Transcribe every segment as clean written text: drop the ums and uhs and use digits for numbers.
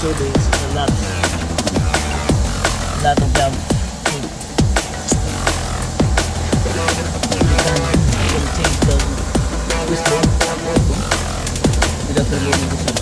also there's a lot of job. You can change the wishbone without removing the shot.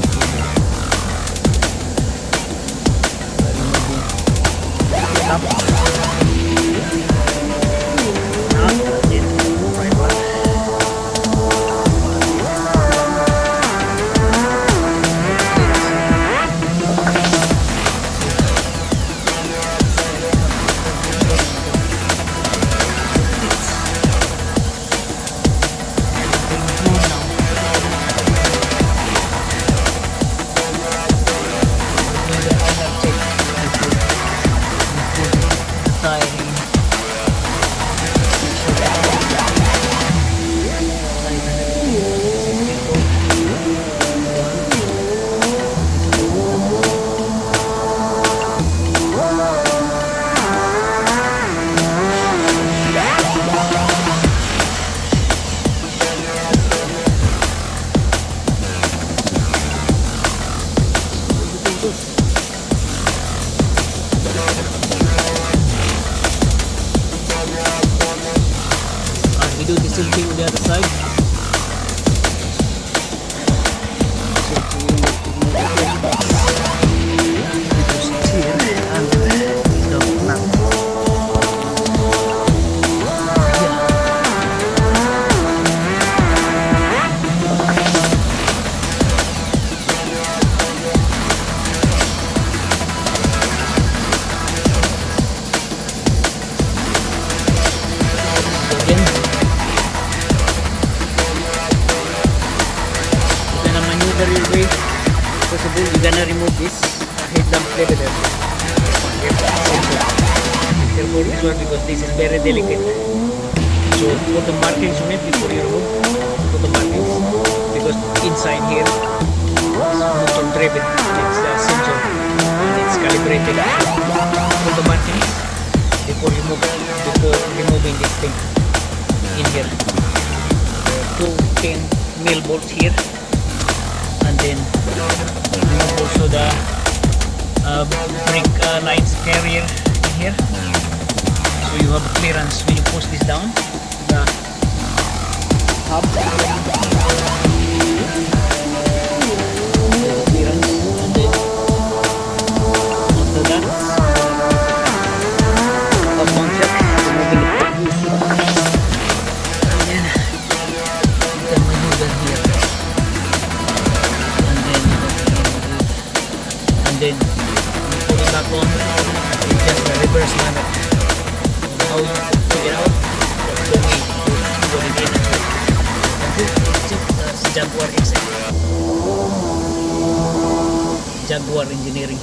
We do the same thing on the other side. Way possible, you're gonna remove this head lamp leveler. Therefore this one, because this is very delicate, so put the markings on it before you remove. Put the markings, because inside here is motor driven, it's the sensor and it's calibrated. Put the markings before removing this thing in here. Two 10mm bolts here, and then remove also the brake lines carrier in here, so you have clearance when you push this down the hub. Clearance, and then after that hub mount check, removing it, and then you can maneuver here. And then you put it back on with just the reverse manner. How you take it out, that's the way you put it in and out. That's it. That's Jaguar XL. Jaguar Engineering.